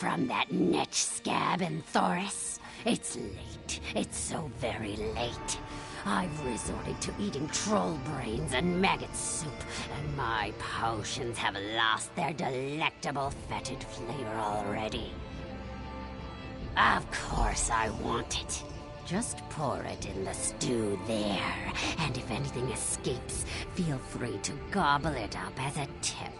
from that netch scab in Thoris. It's late. It's so very late. I've resorted to eating troll brains and maggot soup, and my potions have lost their delectable fetid flavor already. Of course I want it. Just pour it in the stew there, and if anything escapes, feel free to gobble it up as a tip.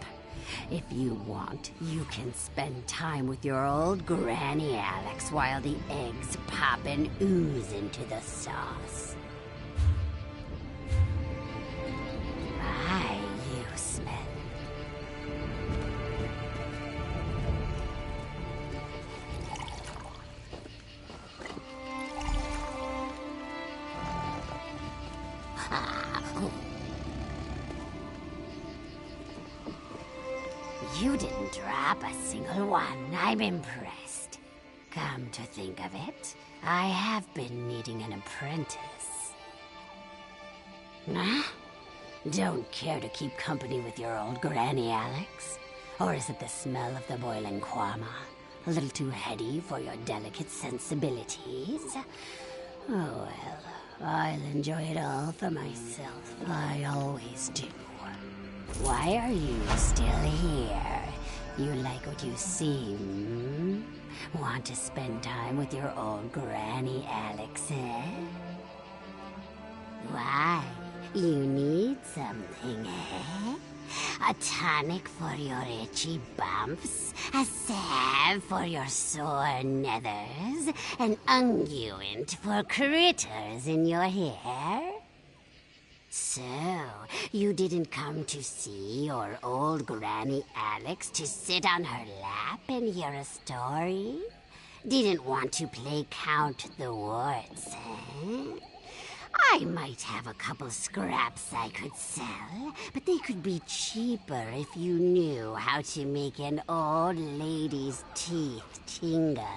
If you want, you can spend time with your old Granny Alex while the eggs pop and ooze into the sauce. My, you smell. You didn't drop a single one. I'm impressed. Come to think of it, I have been needing an apprentice. Huh? Don't care to keep company with your old Granny Alex? Or is it the smell of the boiling kwama? A little too heady for your delicate sensibilities? Oh well, I'll enjoy it all for myself. I always do. Why are you still here? You like what you see, hmm? Want to spend time with your old Granny Alex, eh? Why? You need something, eh? A tonic for your itchy bumps, a salve for your sore nethers, an unguent for critters in your hair? So, you didn't come to see your old Granny Alex to sit on her lap and hear a story? Didn't want to play Count the Warts, eh? I might have a couple scraps I could sell, but they could be cheaper if you knew how to make an old lady's teeth tingle.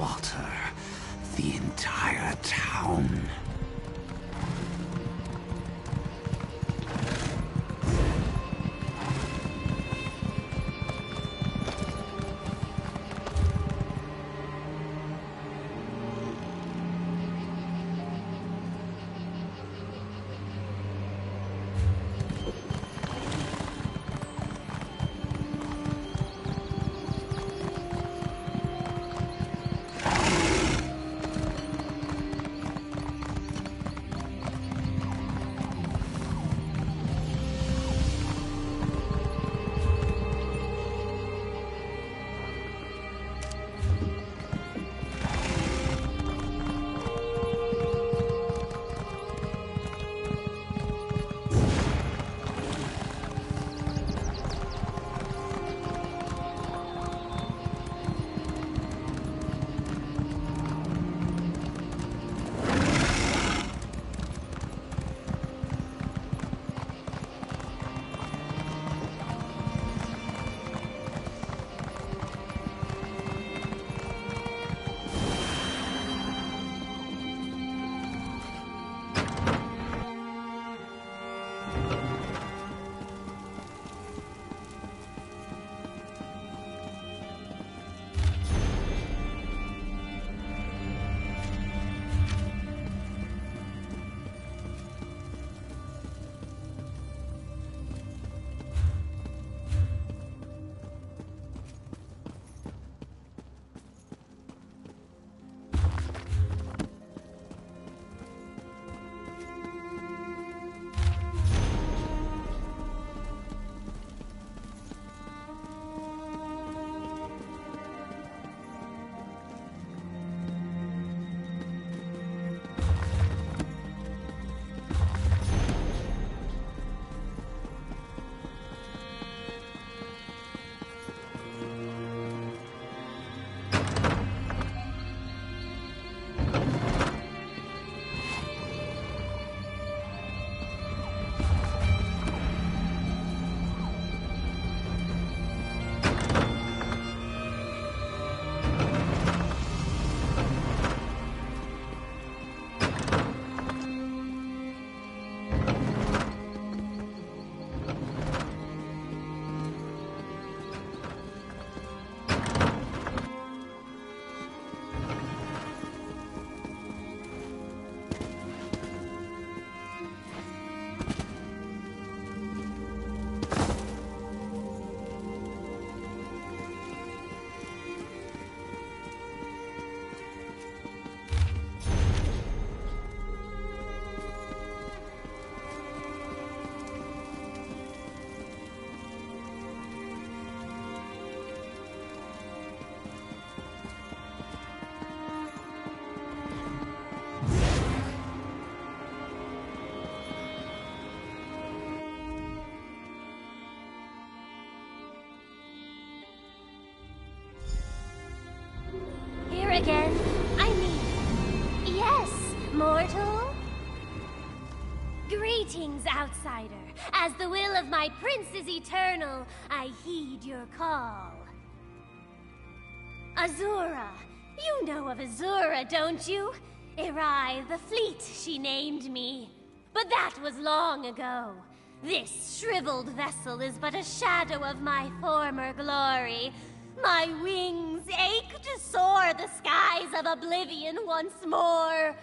slaughter the entire town. Again? I mean, yes, mortal? Greetings, outsider. As the will of my prince is eternal, I heed your call. Azura. You know of Azura, don't you? Erai the Fleet, she named me. But that was long ago. This shriveled vessel is but a shadow of my former glory. My wings ache to soar the skies of oblivion once more.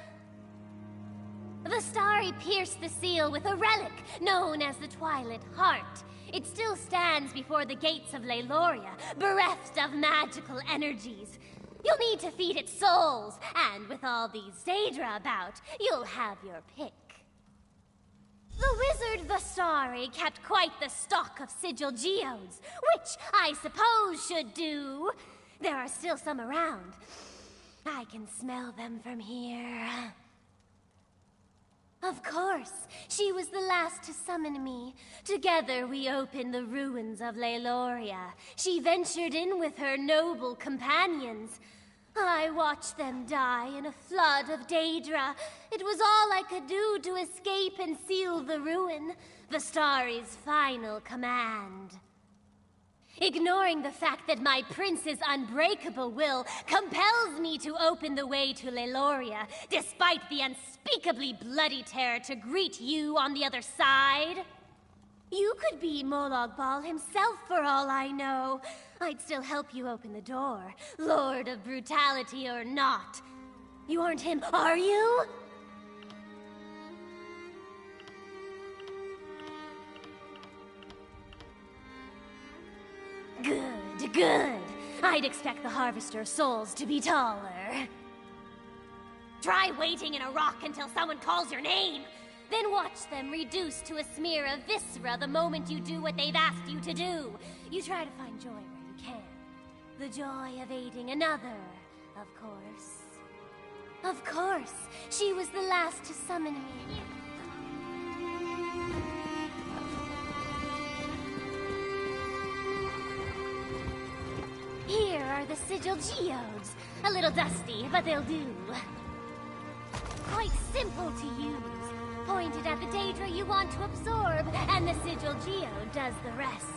The Starry pierced the seal with a relic known as the Twilight Heart. It still stands before the gates of Leyloria, bereft of magical energies. You'll need to feed it souls, and with all these Zaedra about, you'll have your pick. The wizard Vastari kept quite the stock of sigil geodes, which I suppose should do. There are still some around. I can smell them from here. Of course, she was the last to summon me. Together we opened the ruins of Leyloria. She ventured in with her noble companions. I watched them die in a flood of Daedra. It was all I could do to escape and seal the ruin, Vastari's final command. ignoring the fact that my prince's unbreakable will compels me to open the way to Leloria, despite the unspeakably bloody terror to greet you on the other side? You could be Molag Bal himself for all I know. I'd still help you open the door, Lord of Brutality or not. You aren't him, are you? Good, good. I'd expect the Harvester of Souls to be taller. Try waiting in a rock until someone calls your name. Then watch them reduced to a smear of viscera the moment you do what they've asked you to do. You try to find joy where you can. The joy of aiding another, of course. Of course, she was the last to summon me. Here are the sigil geodes. A little dusty, but they'll do. Quite simple to use. Pointed at the Daedra you want to absorb, and the sigil geode does the rest.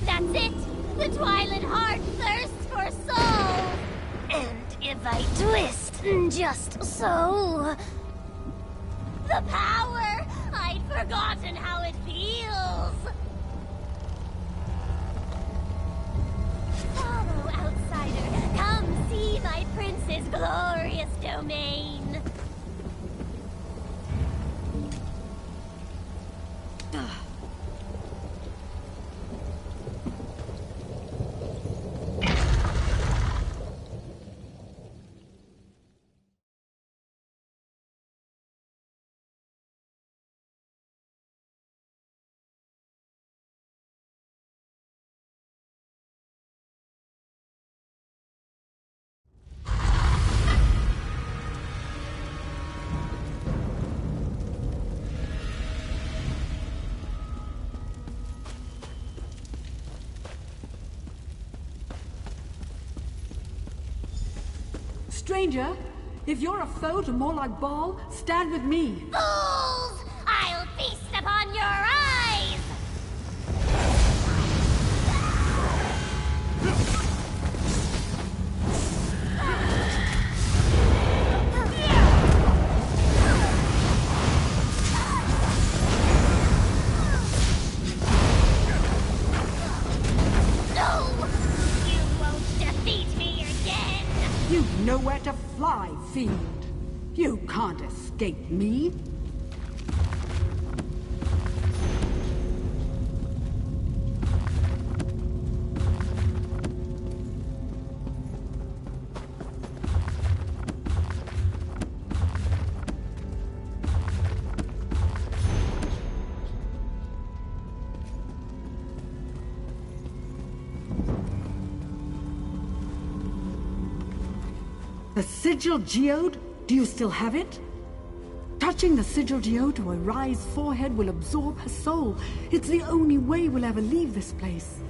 That's it! The Twilight Heart thirsts for soul! And if I twist just so... The power! I'd forgotten how it feels! Follow, outsider! Come see my prince's glorious domain! Stranger, if you're a foe to Molag Bal, stand with me. Fools! I'll feast upon your eyes! No! You won't defeat me again! You've nowhere to fly, fiend. You can't escape me. The sigil geode? Do you still have it? Touching the sigil geode to Erai's forehead will absorb her soul. It's the only way we'll ever leave this place.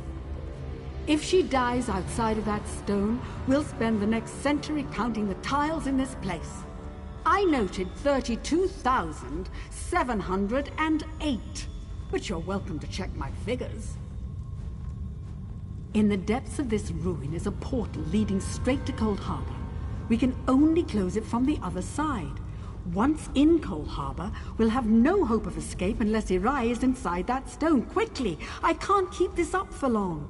If she dies outside of that stone, we'll spend the next century counting the tiles in this place. I noted 32,708, but you're welcome to check my figures. In the depths of this ruin is a portal leading straight to Cold Harbor. We can only close it from the other side. Once in Cold Harbor, we'll have no hope of escape unless Erai is inside that stone. Quickly! I can't keep this up for long.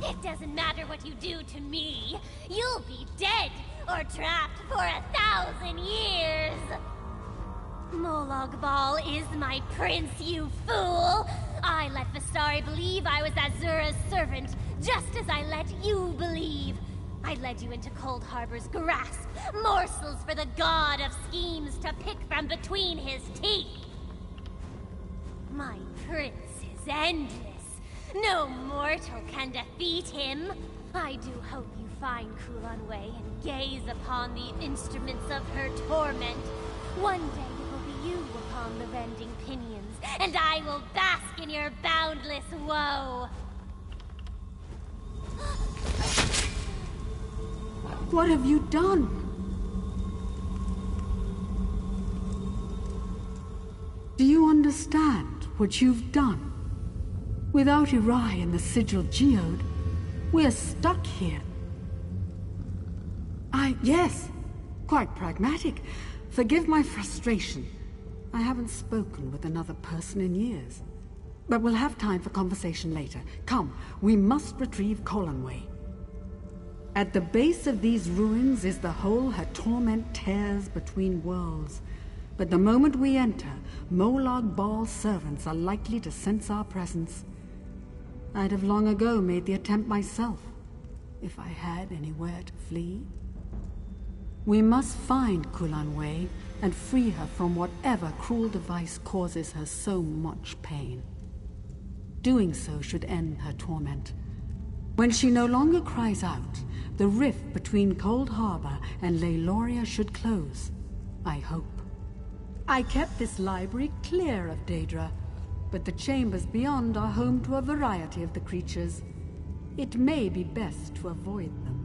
It doesn't matter what you do to me. You'll be dead or trapped for 1,000 years. Molag Bal is my prince, you fool! I let Vistari believe I was Azura's servant, just as I let you believe. I led you into Cold Harbor's grasp, morsels for the god of schemes to pick from between his teeth. My prince is endless. No mortal can defeat him. I do hope you find Kulanwei and gaze upon the instruments of her torment. One day it will be you upon the bending pinions, and I will bask in your boundless woe. What have you done? Do you understand what you've done? Without Erai and the sigil geode, we're stuck here. Yes, quite pragmatic. Forgive my frustration. I haven't spoken with another person in years. But we'll have time for conversation later. Come, we must retrieve Kolanway. At the base of these ruins is the hole her torment tears between worlds. But the moment we enter, Molag Bal's servants are likely to sense our presence. I'd have long ago made the attempt myself, if I had anywhere to flee. We must find Kulanwei and free her from whatever cruel device causes her so much pain. Doing so should end her torment. When she no longer cries out, the rift between Cold Harbor and Leiloria should close, I hope. I kept this library clear of Daedra, but the chambers beyond are home to a variety of the creatures. It may be best to avoid them.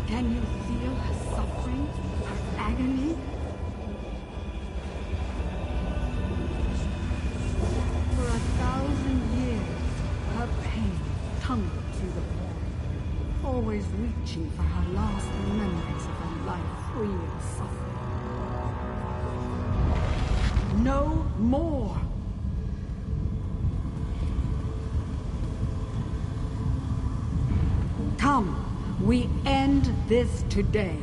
Can you feel her suffering, her agony? For 1,000 years, her pain tumbled through the wall, always reaching for her last memories of a life free of suffer. No more! Come, we end this today.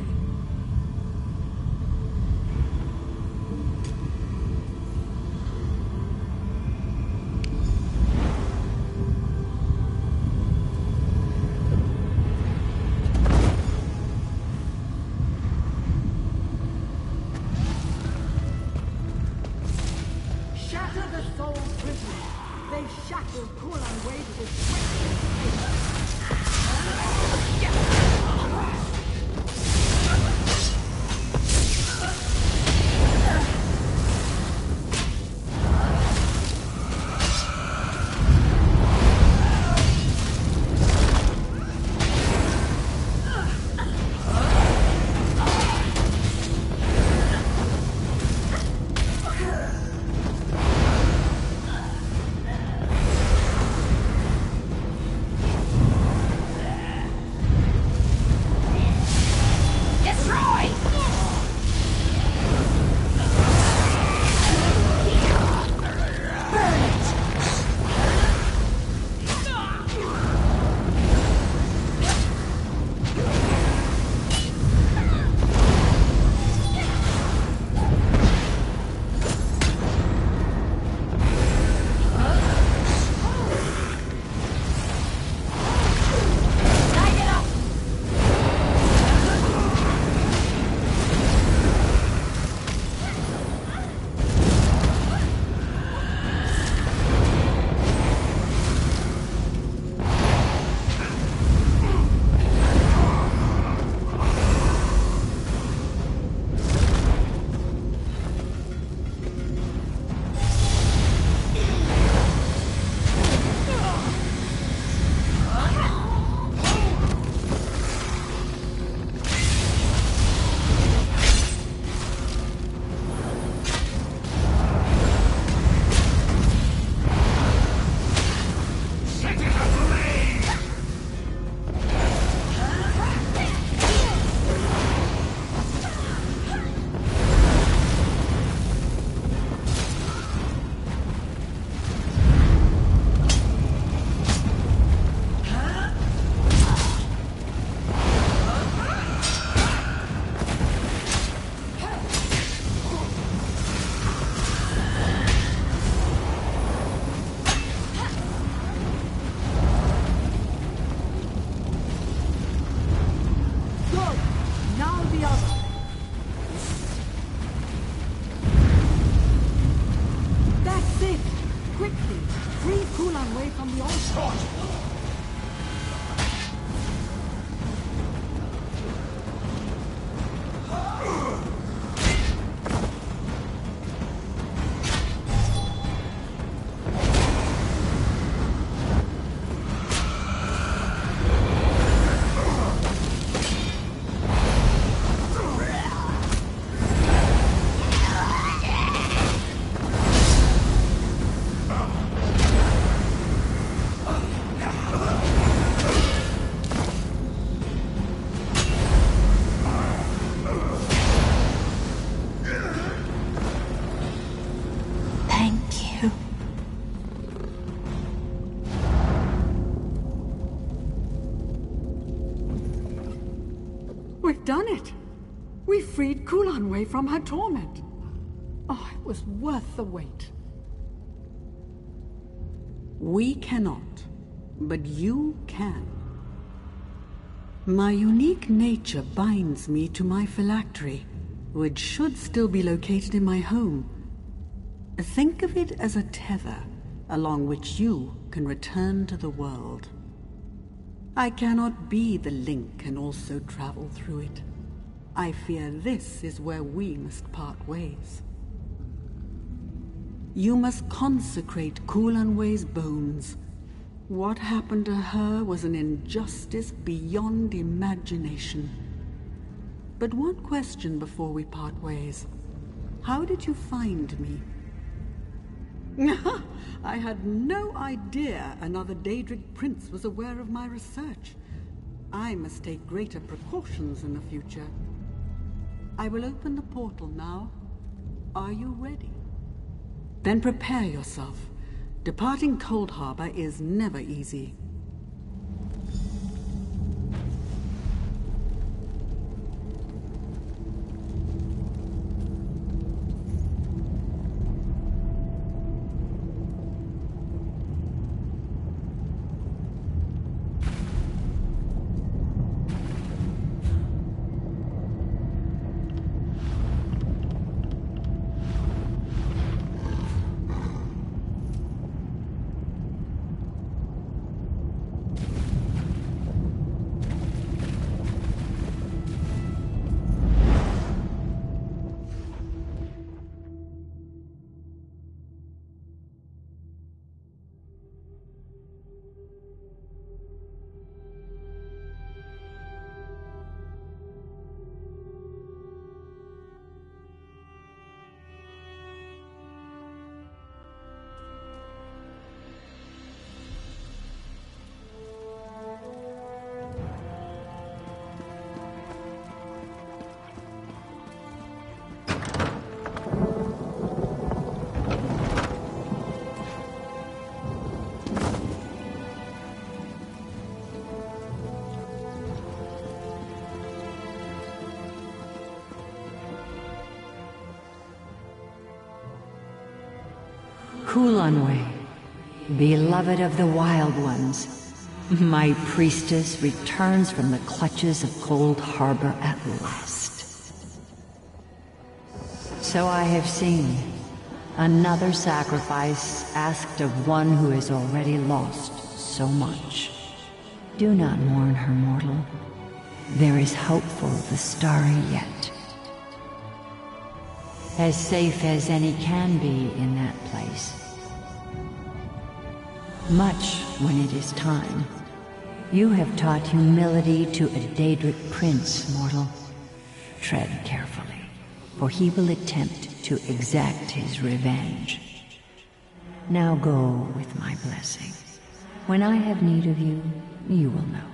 Shatter the soul prison. They shackled Kulan Wade with We've done it! We freed Kulanway from her torment. Oh, it was worth the wait. We cannot, but you can. My unique nature binds me to my phylactery, which should still be located in my home. Think of it as a tether, along which you can return to the world. I cannot be the link and also travel through it. I fear this is where we must part ways. You must consecrate Kulanway's bones. What happened to her was an injustice beyond imagination. But one question before we part ways. How did you find me? I had no idea another Daedric prince was aware of my research. I must take greater precautions in the future. I will open the portal now. Are you ready? Then prepare yourself. Departing Cold Harbor is never easy. Kulanwe, beloved of the Wild Ones, my priestess returns from the clutches of Cold Harbor at last. So I have seen another sacrifice asked of one who has already lost so much. Do not mourn her, mortal. There is hope for the starry yet. As safe as any can be in that place. Much when it is time. You have taught humility to a Daedric prince, mortal. Tread carefully, for he will attempt to exact his revenge. Now go with my blessing. When I have need of you, you will know.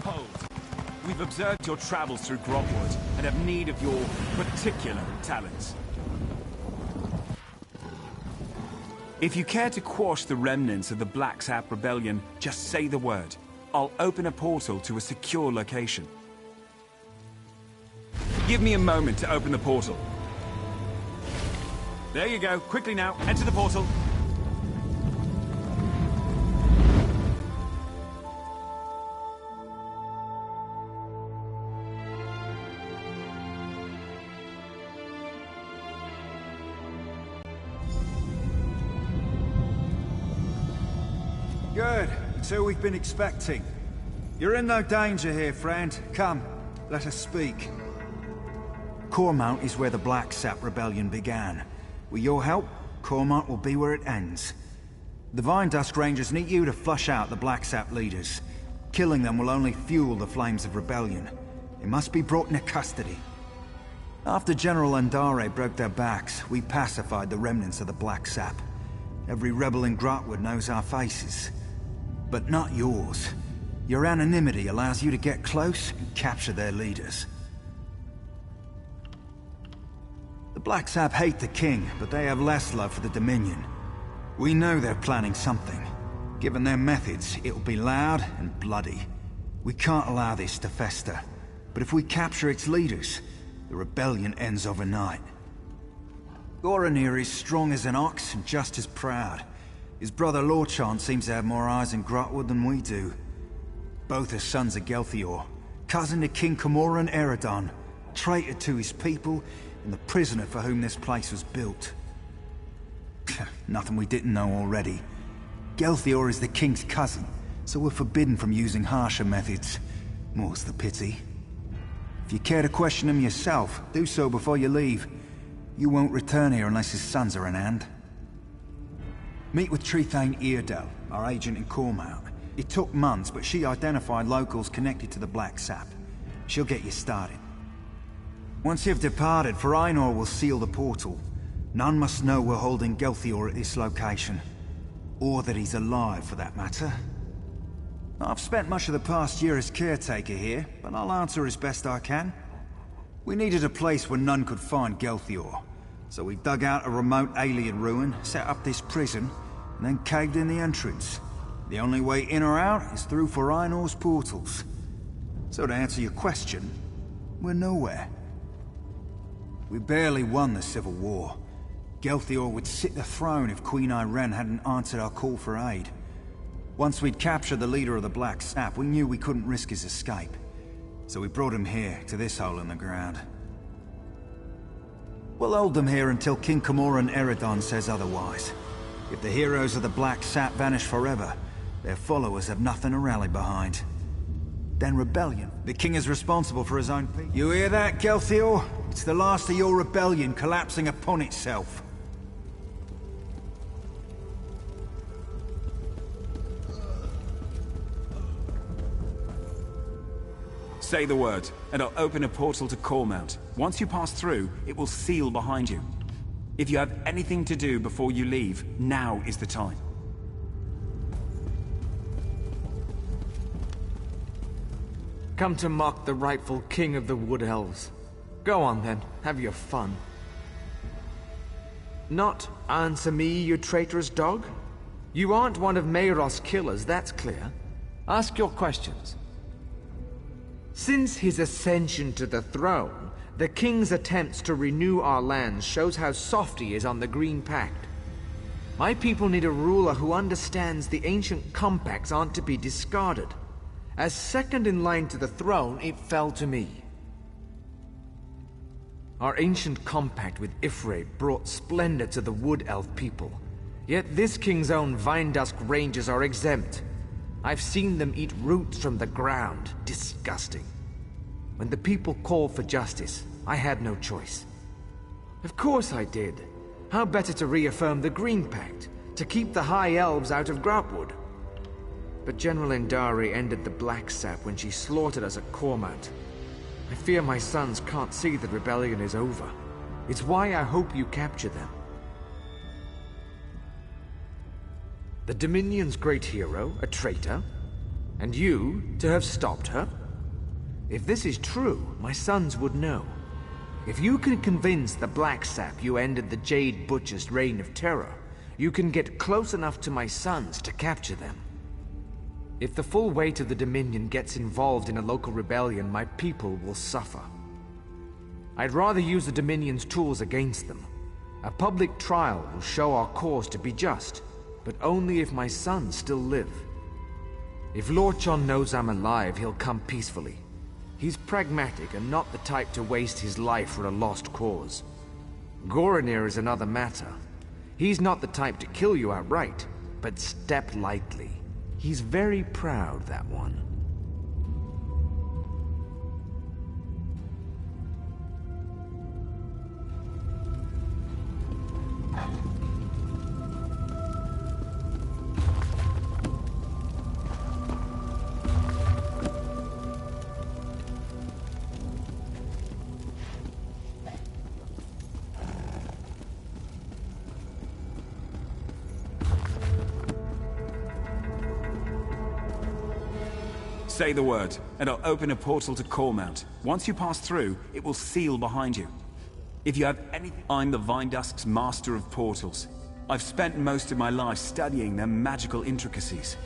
Hold. We've observed your travels through Grotwood and have need of your particular talents. If you care to quash the remnants of the Black Sap Rebellion, just say the word. I'll open a portal to a secure location. Give me a moment to open the portal. There you go. Quickly now, enter the portal. Good. It's who we've been expecting. You're in no danger here, friend. Come, let us speak. Cormount is where the Black Sap Rebellion began. With your help, Cormount will be where it ends. The Vine Dusk Rangers need you to flush out the Black Sap leaders. Killing them will only fuel the flames of rebellion. They must be brought into custody. After General Andare broke their backs, we pacified the remnants of the Black Sap. Every rebel in Grotwood knows our faces. But not yours. Your anonymity allows you to get close and capture their leaders. The Black Sap hate the King, but they have less love for the Dominion. We know they're planning something. Given their methods, it'll be loud and bloody. We can't allow this to fester. But if we capture its leaders, the rebellion ends overnight. Goranir is strong as an ox and just as proud. His brother Lorchan seems to have more eyes in Grotwood than we do. Both are sons of Gelthior, cousin to King Camoran Eredon, traitor to his people, and the prisoner for whom this place was built. Nothing we didn't know already. Gelthior is the king's cousin, so we're forbidden from using harsher methods. More's the pity. If you care to question him yourself, do so before you leave. You won't return here unless his sons are in hand. Meet with Trethane Eardell, our agent in Cormount. It took months, but she identified locals connected to the Black Sap. She'll get you started. Once you've departed, Farainor will seal the portal. None must know we're holding Gelthior at this location. Or that he's alive, for that matter. I've spent much of the past year as caretaker here, but I'll answer as best I can. We needed a place where none could find Gelthior. So we dug out a remote alien ruin, set up this prison, and then caved in the entrance. The only way in or out is through Farainor's portals. So to answer your question, we're nowhere. We barely won the Civil War. Gelthior would sit the throne if Queen Irene hadn't answered our call for aid. Once we'd captured the leader of the Black Sap, we knew we couldn't risk his escape. So we brought him here, to this hole in the ground. We'll hold them here until King Camoran Eredon says otherwise. If the heroes of the Black Sap vanish forever, their followers have nothing to rally behind. Then rebellion. The king is responsible for his own people. You hear that, Gelthior? It's the last of your rebellion collapsing upon itself. Say the word, and I'll open a portal to Cormount. Once you pass through, it will seal behind you. If you have anything to do before you leave, now is the time. Come to mock the rightful king of the Wood Elves. Go on then, have your fun. Not answer me, you traitorous dog? You aren't one of Mayros' killers, that's clear. Ask your questions. Since his ascension to the throne, the king's attempts to renew our lands shows how soft he is on the Green Pact. My people need a ruler who understands the ancient compacts aren't to be discarded. As second in line to the throne, it fell to me. Our ancient compact with Ifre brought splendor to the Wood Elf people. Yet this king's own Vine Dusk Rangers are exempt. I've seen them eat roots from the ground. Disgusting. When the people called for justice, I had no choice. Of course I did. How better to reaffirm the Green Pact, to keep the High Elves out of Grotwood? But General Endari ended the Black Sap when she slaughtered us at Cormount. I fear my sons can't see that rebellion is over. It's why I hope you capture them. The Dominion's great hero, a traitor? And you, to have stopped her? If this is true, my sons would know. If you can convince the Black Sap you ended the Jade Butcher's reign of terror, you can get close enough to my sons to capture them. If the full weight of the Dominion gets involved in a local rebellion, my people will suffer. I'd rather use the Dominion's tools against them. A public trial will show our cause to be just, but only if my sons still live. If Lord Chon knows I'm alive, he'll come peacefully. He's pragmatic and not the type to waste his life for a lost cause. Goranir is another matter. He's not the type to kill you outright, but step lightly. He's very proud, that one. Say the word, and I'll open a portal to Cormount. Once you pass through, it will seal behind you. If you have anything... I'm the Vindusk's master of portals. I've spent most of my life studying their magical intricacies.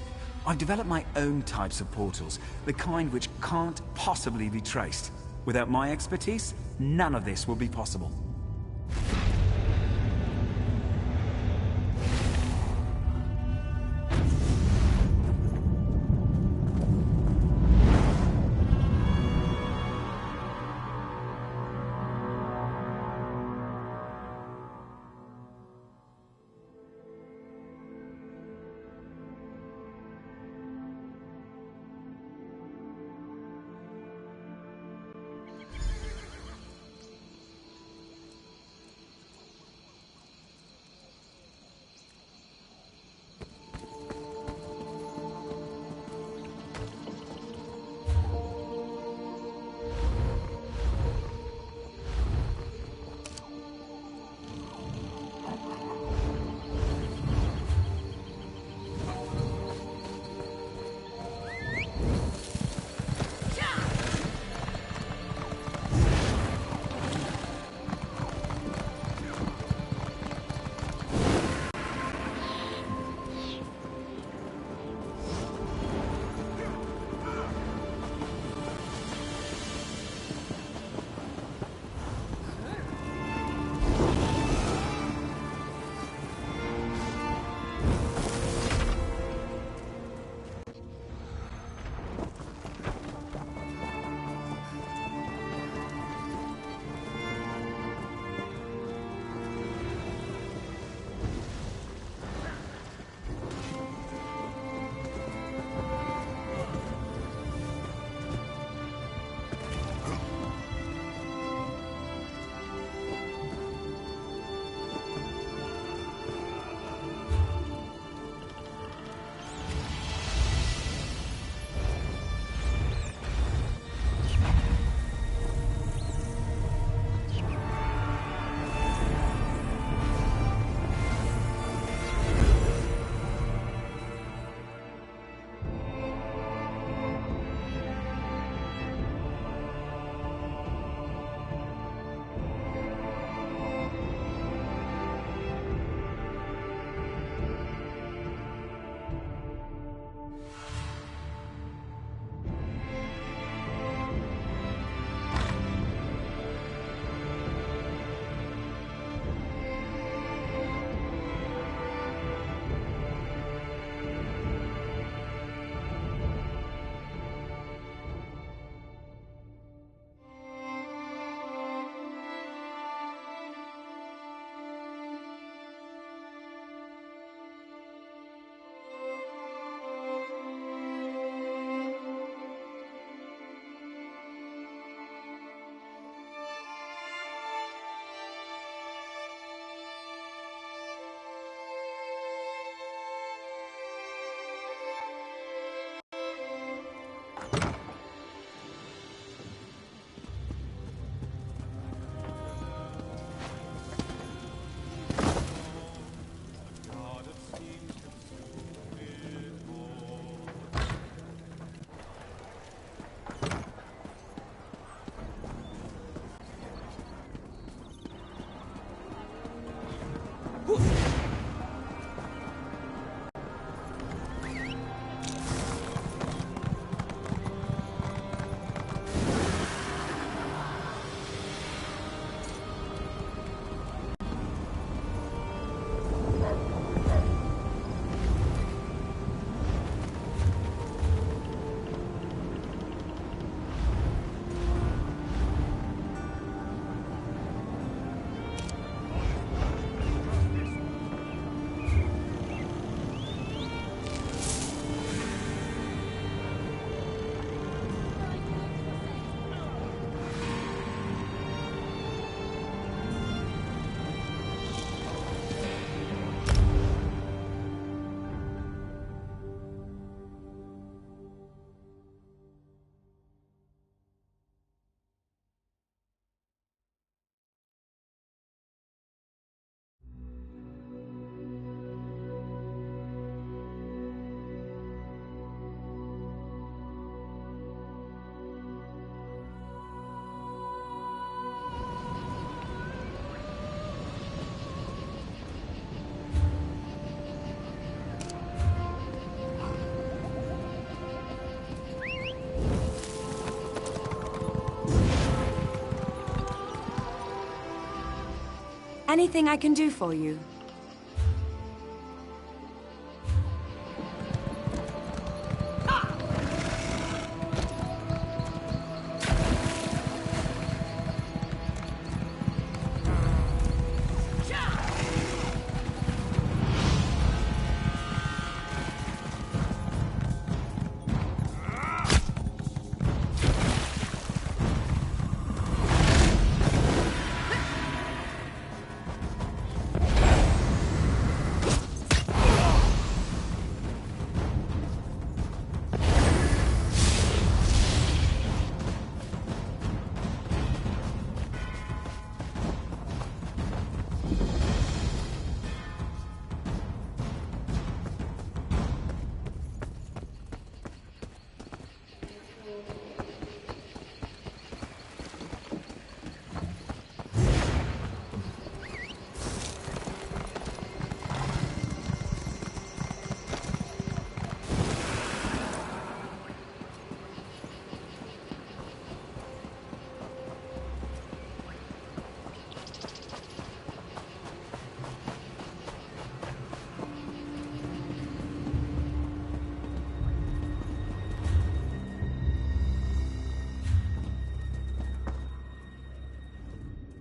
I've developed my own types of portals, the kind which can't possibly be traced. Without my expertise, none of this will be possible. Anything I can do for you?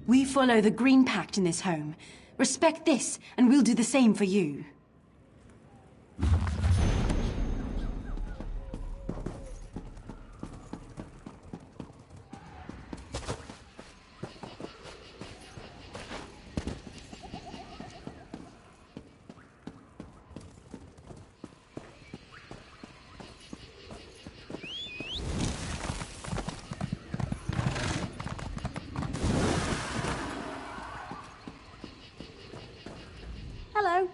We follow the Green Pact in this home. Respect this, and we'll do the same for you. Hello.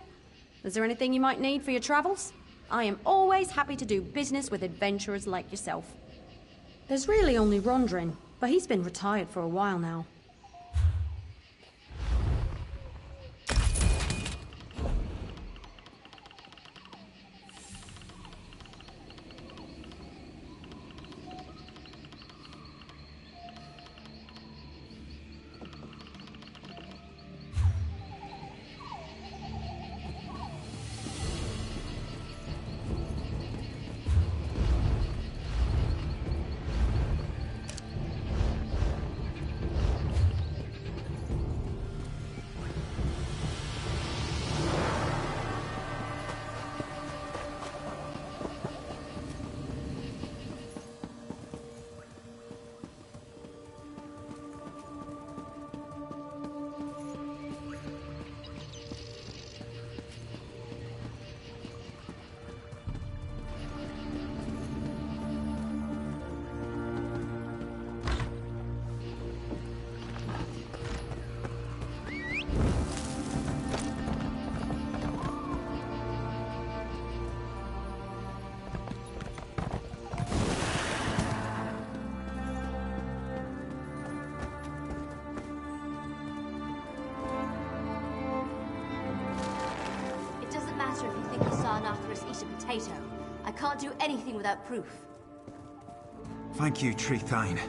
Is there anything you might need for your travels? I am always happy to do business with adventurers like yourself. There's really only Rondrin, but he's been retired for a while now. If you think you saw an Arthurus eat a potato. I can't do anything without proof. Thank you, Trethane.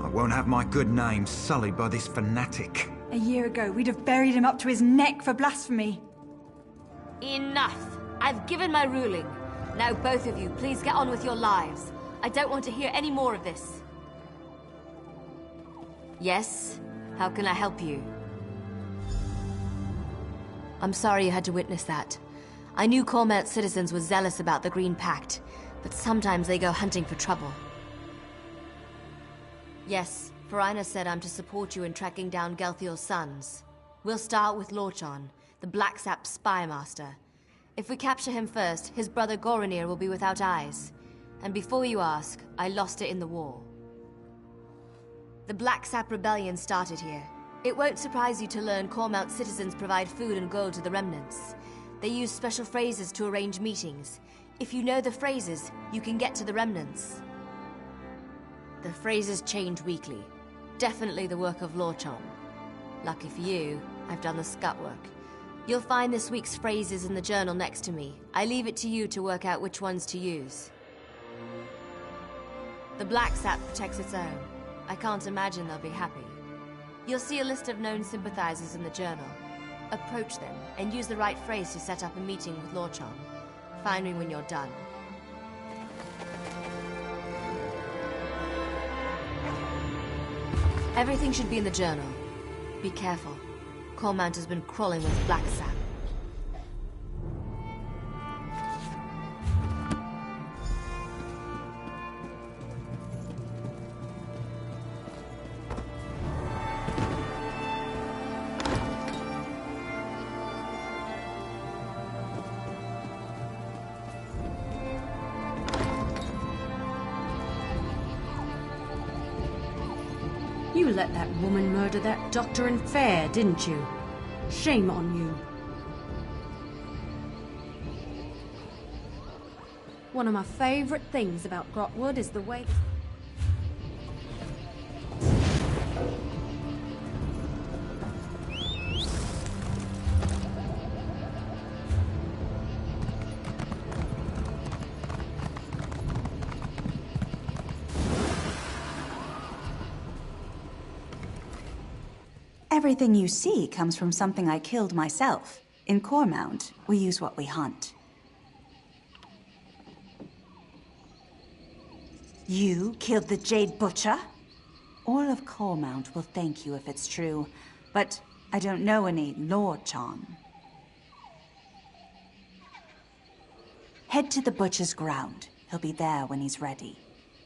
I won't have my good name sullied by this fanatic. A year ago, we'd have buried him up to his neck for blasphemy. Enough! I've given my ruling. Now both of you, please get on with your lives. I don't want to hear any more of this. Yes? How can I help you? I'm sorry you had to witness that. I knew Cormelt's citizens were zealous about the Green Pact, but sometimes they go hunting for trouble. Yes, Farina said I'm to support you in tracking down Gelthior's sons. We'll start with Lorchon, the Black Sap spy master. If we capture him first, his brother Goronir will be without eyes. And before you ask, I lost it in the war. The Black Sap rebellion started here. It won't surprise you to learn Cormelt's citizens provide food and gold to the remnants. They use special phrases to arrange meetings. If you know the phrases, you can get to the remnants. The phrases change weekly. Definitely the work of Lorchon. Lucky for you, I've done the scut work. You'll find this week's phrases in the journal next to me. I leave it to you to work out which ones to use. The Black Sap protects its own. I can't imagine they'll be happy. You'll see a list of known sympathizers in the journal. Approach them, and use the right phrase to set up a meeting with Lorchon. Find me when you're done. Everything should be in the journal. Be careful. Cormount has been crawling with black sap. You let that woman murder that doctor in Fair, didn't you? Shame on you. One of my favorite things about Grotwood is the way... Everything you see comes from something I killed myself. In Cormount, we use what we hunt. You killed the Jade Butcher? All of Cormount will thank you if it's true, but I don't know any Lorchon. Head to the Butcher's ground. He'll be there when he's ready.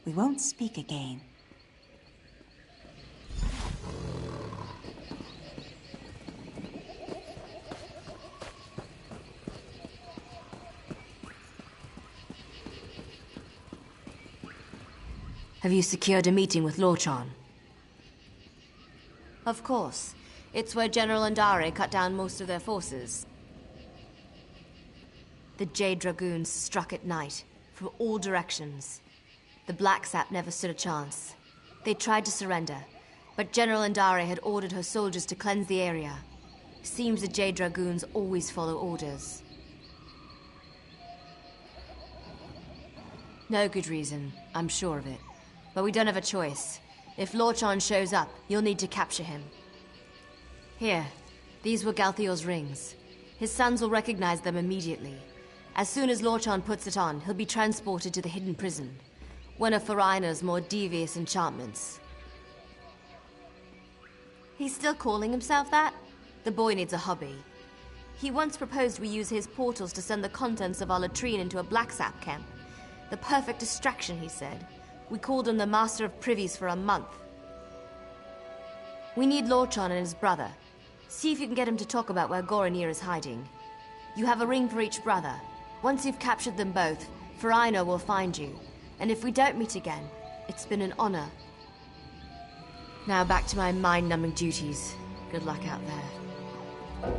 We won't speak again. Have you secured a meeting with Lorchon? Of course. It's where General Andare cut down most of their forces. The Jade Dragoons struck at night, from all directions. The Black Sap never stood a chance. They tried to surrender, but General Andare had ordered her soldiers to cleanse the area. Seems the Jade Dragoons always follow orders. No good reason, I'm sure of it. But we don't have a choice. If Lorchon shows up, you'll need to capture him. Here, these were Galthior's rings. His sons will recognize them immediately. As soon as Lorchon puts it on, he'll be transported to the hidden prison. One of Farina's more devious enchantments. He's still calling himself that? The boy needs a hobby. He once proposed we use his portals to send the contents of our latrine into a black sap camp. The perfect distraction, he said. We called him the Master of Privies for a month. We need Lorchon and his brother. See if you can get him to talk about where Goronir is hiding. You have a ring for each brother. Once you've captured them both, Farina will find you. And if we don't meet again, it's been an honor. Now back to my mind-numbing duties. Good luck out there.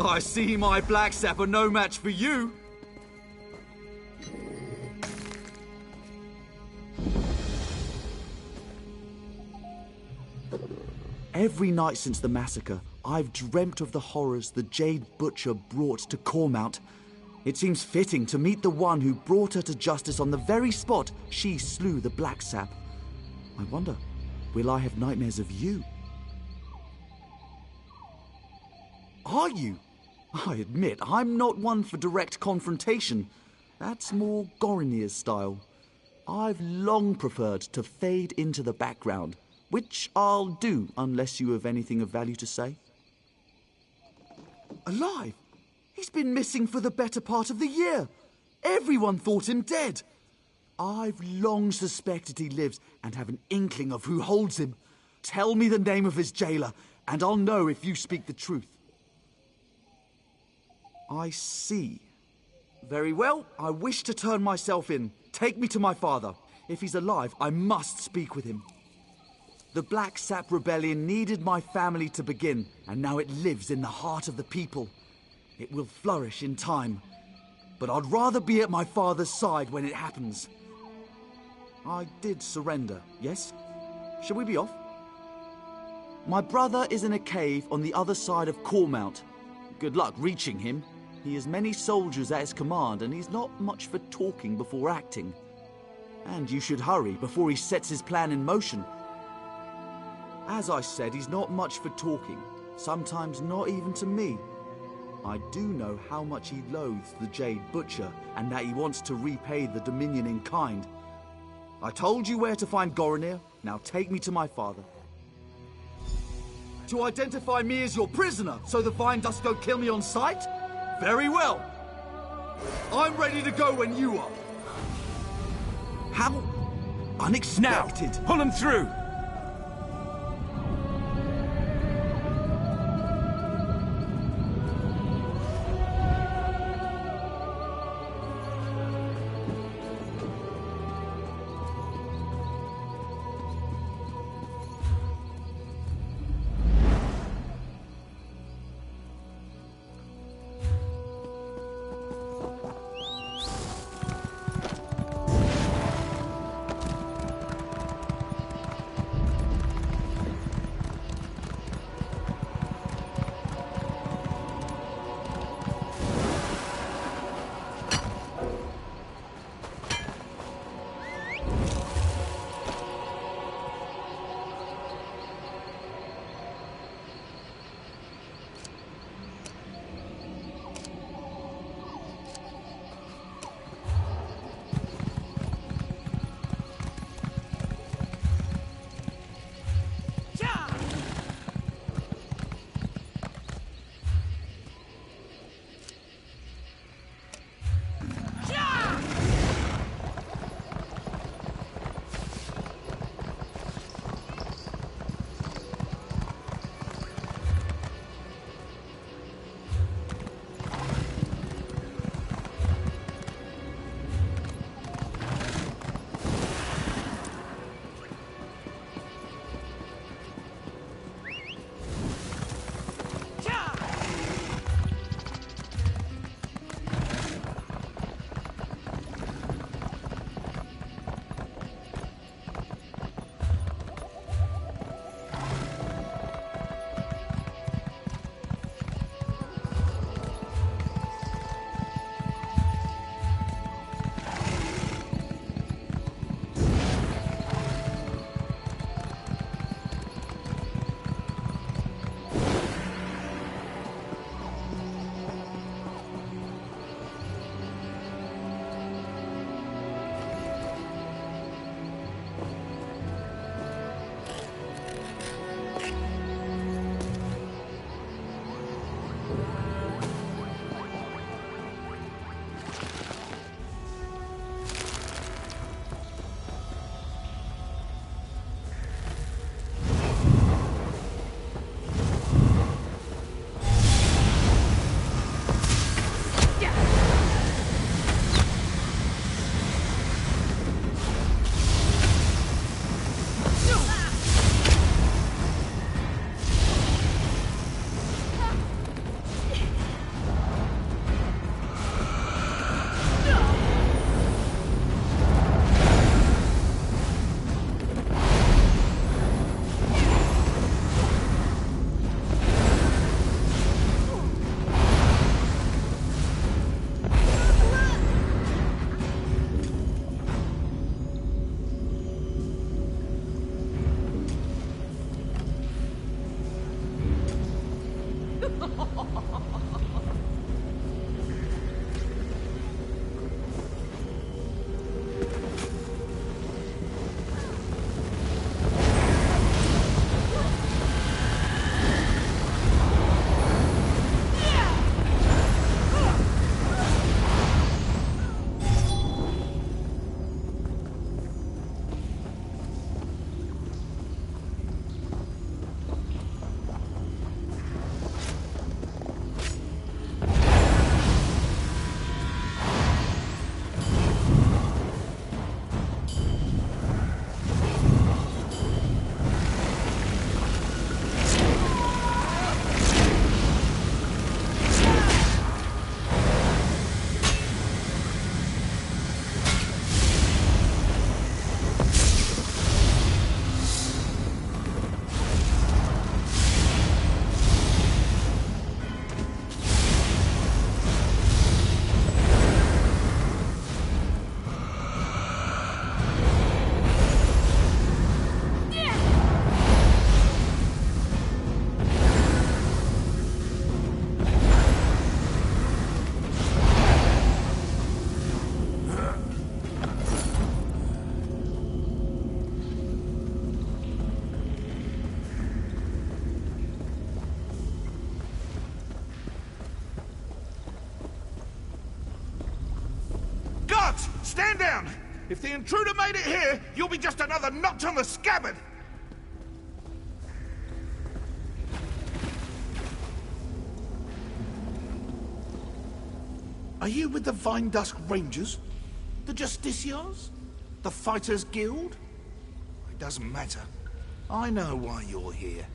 I see my black sap are no match for you. Every night since the massacre, I've dreamt of the horrors the Jade Butcher brought to Cormount. It seems fitting to meet the one who brought her to justice on the very spot she slew the black sap. I wonder, will I have nightmares of you? Are you? I admit, I'm not one for direct confrontation. That's more Gorinir's style. I've long preferred to fade into the background, which I'll do unless you have anything of value to say. Alive? He's been missing for the better part of the year. Everyone thought him dead. I've long suspected he lives and have an inkling of who holds him. Tell me the name of his jailer, and I'll know if you speak the truth. I see. Very well, I wish to turn myself in. Take me to my father. If he's alive, I must speak with him. The Black Sap Rebellion needed my family to begin, and now it lives in the heart of the people. It will flourish in time, but I'd rather be at my father's side when it happens. I did surrender, yes? Shall we be off? My brother is in a cave on the other side of Cormount. Good luck reaching him. He has many soldiers at his command, and he's not much for talking before acting. And you should hurry before he sets his plan in motion. As I said, he's not much for talking, sometimes not even to me. I do know how much he loathes the Jade Butcher, and that he wants to repay the Dominion in kind. I told you where to find Gorinir, now take me to my father. To identify me as your prisoner, so the Vine Dusk don't kill me on sight? Very well. I'm ready to go when you are. How unexpected. Now, pull him through. stand down! If the intruder made it here, you'll be just another notch on the scabbard! Are you with the Vinedusk Rangers? The Justiciars? The Fighters Guild? It doesn't matter. I know why you're here.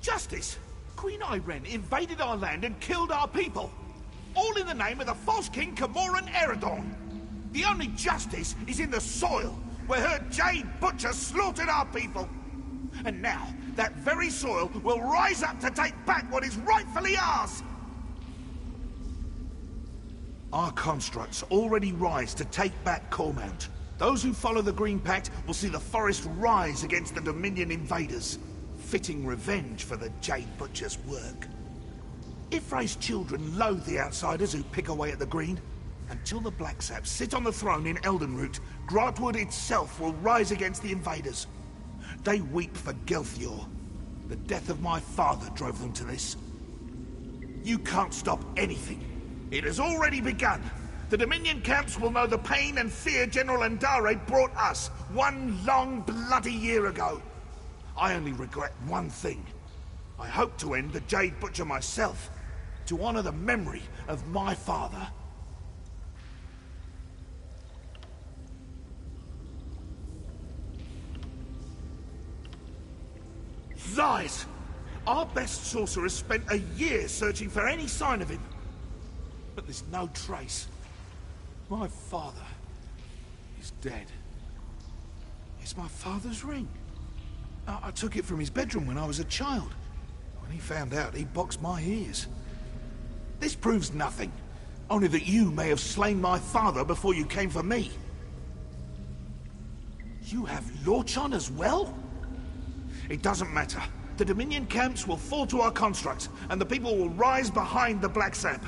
Justice! Queen Irene invaded our land and killed our people! All in the name of the false king Camoran Eredon! The only justice is in the soil, where her Jade Butcher slaughtered our people! And now, that very soil will rise up to take back what is rightfully ours! Our constructs already rise to take back Cormount. Those who follow the Green Pact will see the forest rise against the Dominion invaders. Fitting revenge for the Jade Butcher's work. Ifray's children loathe the outsiders who pick away at the Green. Until the Black Saps sit on the throne in Eldenroot, Grantwood itself will rise against the invaders. They weep for Gelthior. The death of my father drove them to this. You can't stop anything. It has already begun. The Dominion camps will know the pain and fear General Andare brought us one long bloody year ago. I only regret one thing. I hope to end the Jade Butcher myself, to honor the memory of my father. Lies! Our best sorcerers spent a year searching for any sign of him. But there's no trace. My father is dead. It's my father's ring. I took it from his bedroom when I was a child. When he found out, he boxed my ears. This proves nothing. Only that you may have slain my father before you came for me. You have Lorchon as well? It doesn't matter. The Dominion camps will fall to our constructs, and the people will rise behind the Black Sap.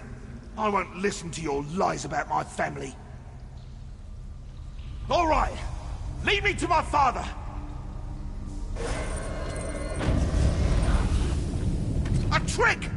I won't listen to your lies about my family. All right, lead me to my father. A trick!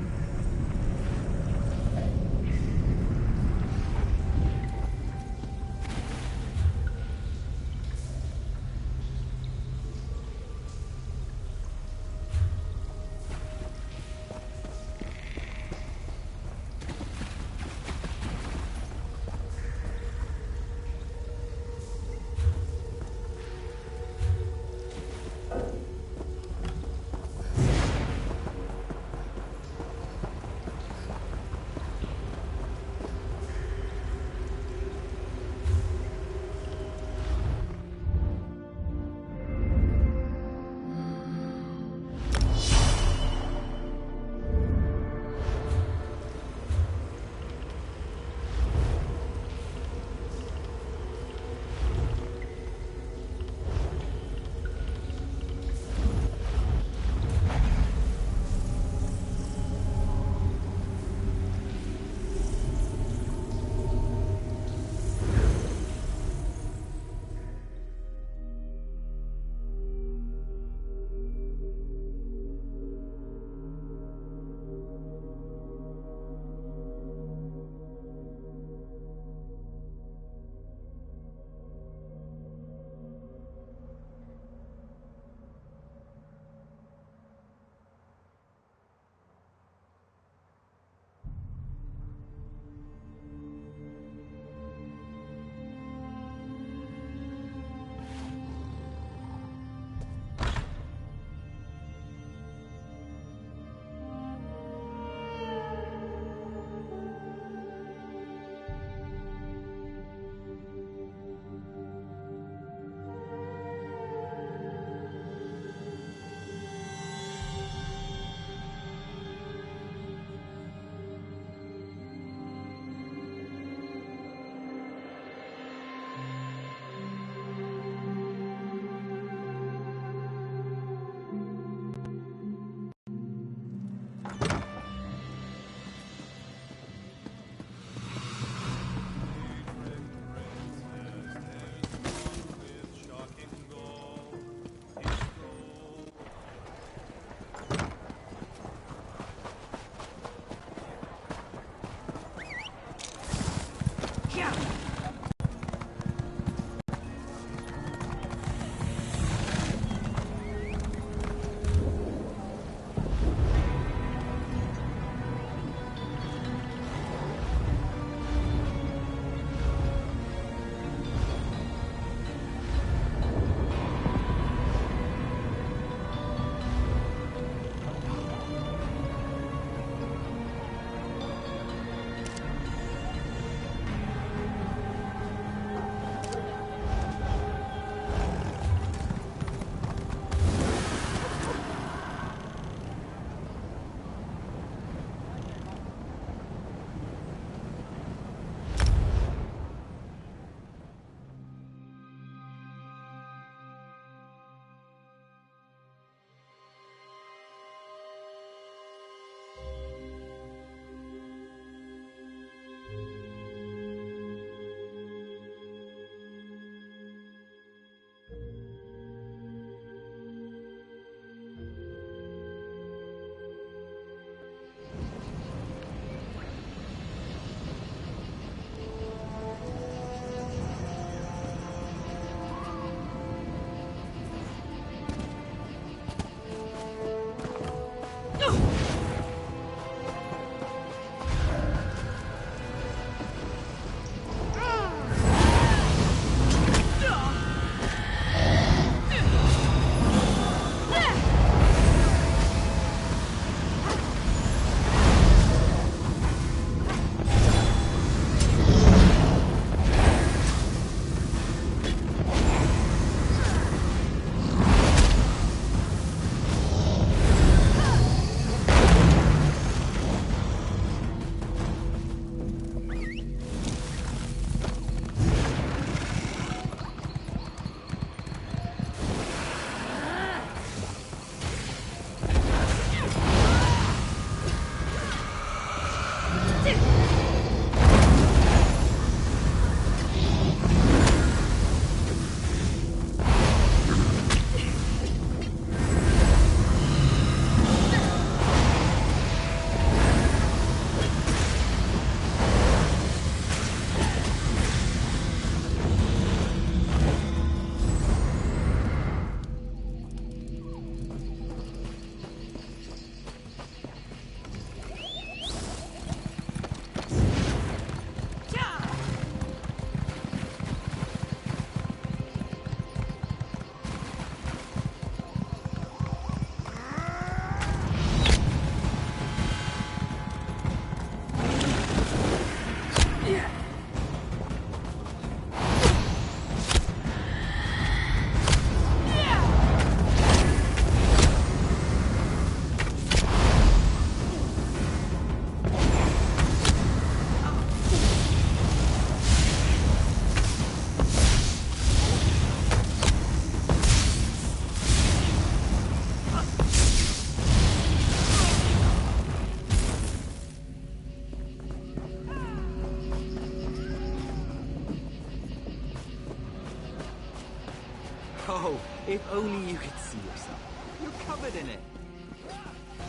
If only you could see yourself. You're covered in it.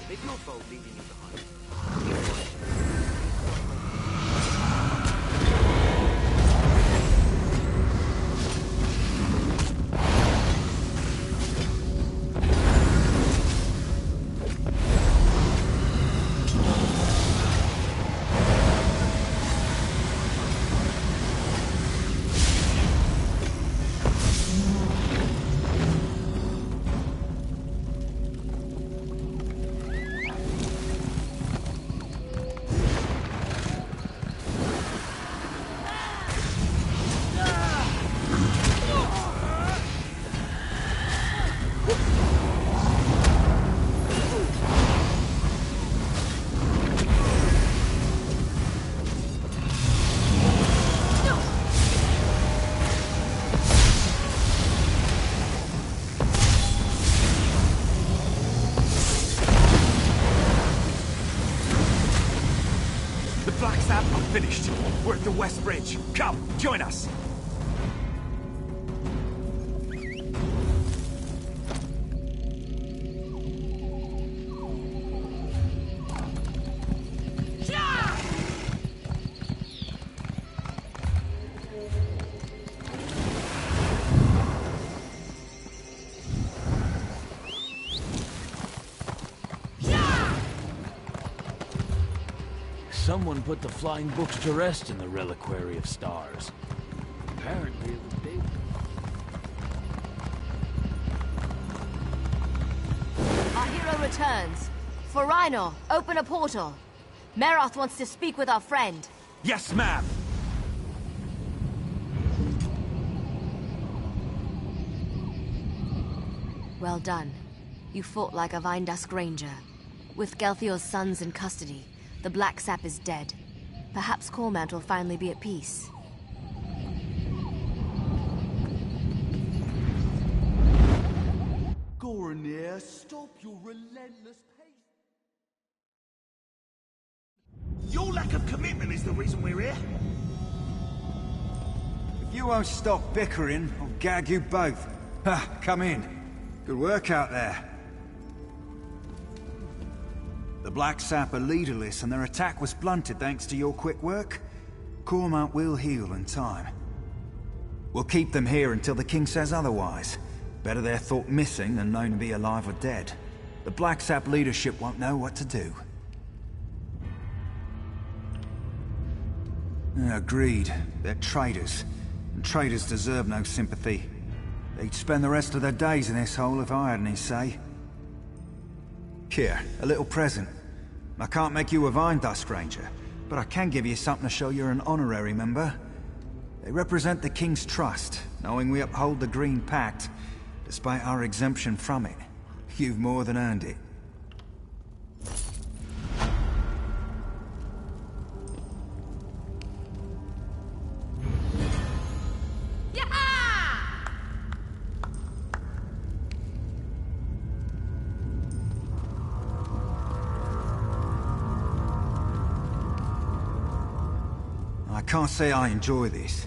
They've not both leaving you behind. Finished. We're at the West Bridge. Come, join us. Someone put the flying books to rest in the Reliquary of Stars. Apparently it was David. Our hero returns. Forainor, open a portal. Meroth wants to speak with our friend. Yes, ma'am. Well done. You fought like a Vindusk Ranger. With Gelthior's sons in custody, the Black Sap is dead. Perhaps Cormount will finally be at peace. Goranir, stop your relentless pace. Your lack of commitment is the reason we're here. If you won't stop bickering, I'll gag you both. Ha, come in. Good work out there. The Black Sap are leaderless and their attack was blunted thanks to your quick work. Cormount will heal in time. We'll keep them here until the king says otherwise. Better they're thought missing than known to be alive or dead. The Black Sap leadership won't know what to do. Agreed. They're traitors. And traitors deserve no sympathy. They'd spend the rest of their days in this hole if I had any say. Here, a little present. I can't make you a Vindusk Ranger, but I can give you something to show you're an honorary member. They represent the King's trust, knowing we uphold the Green Pact, despite our exemption from it. You've more than earned it. I can't say I enjoy this.